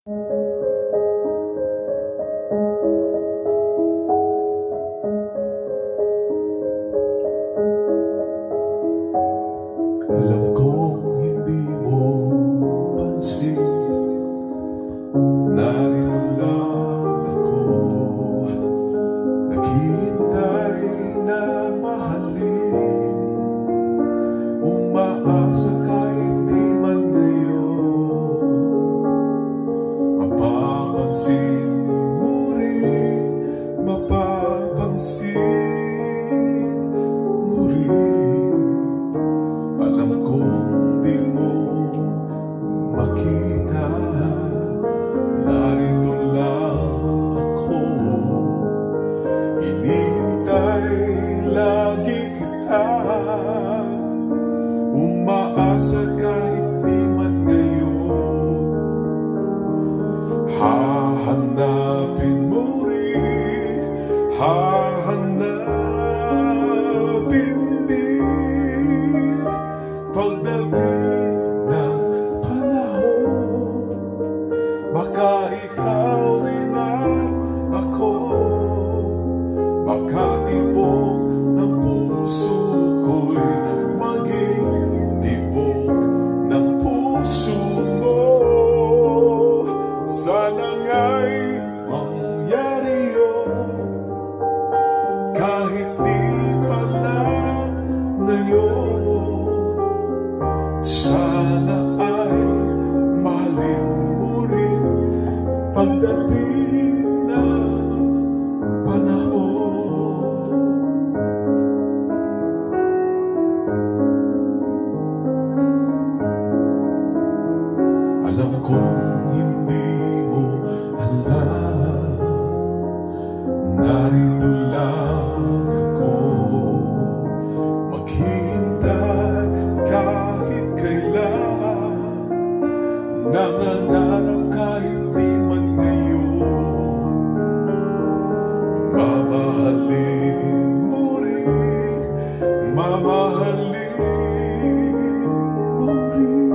Alam kong hindi mo pansin, narito lang ako, naghihintay na mahalin, umaasa kahit di man ngayon, mapapansin mo rin, mapapansin mo rin. Alam kong di mo makita, narito lang ako, hinihintay lagi kita, umaasa kahit di man ngayon, hahanapin mo rin, hahanapin din pagdating ng panahon. Baka ikaw rin at ako, baka tibok ng puso ko'y maging tibok ng puso mo. Sana nga'y mangyari yun, kahit di pa lang ngayon. Sana ay mahalin mo rin pagdating ng panahon. Alam kong hindi mo alam, narito lang ako, maghihintay kahit kailan, nangangarap kahit di man ngayon, mamahalin mo rin, mamahalin mo rin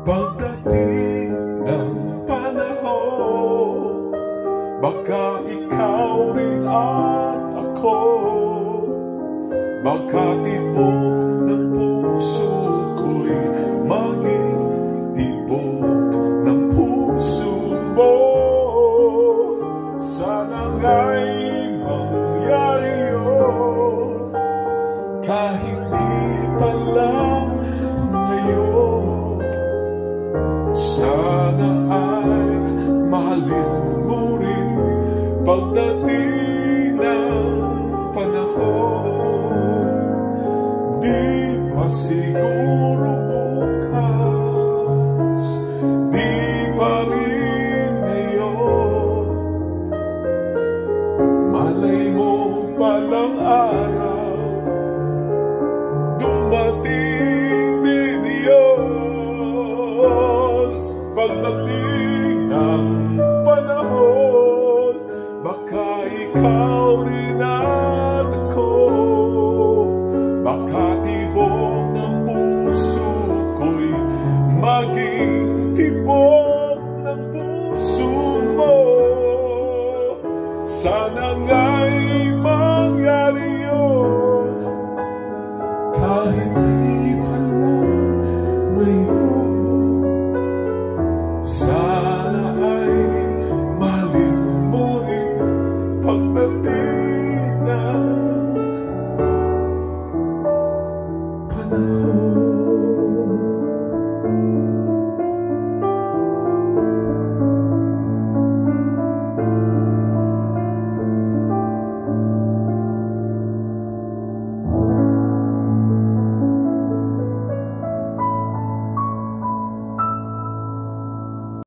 pagdating ng panahon. Baka ikaw rin at ako, baka tibok ng puso ko'y maging tibok ng puso mo. Sana nga'y mangyari yun, kahit di pa lang ngayon. Sana ay mahalin mo rin pagdating ng panahon. Di pa siguro bukas, di pa rin ngayon, malay mo palang araw, dumating din Diyos. Pagdating ng panahon, baka ikaw rin at ako, baka tibok ng puso ko'y maging tibok ng puso mo. Sana nga'y mangyari yun, kahit di pa lang ngayon.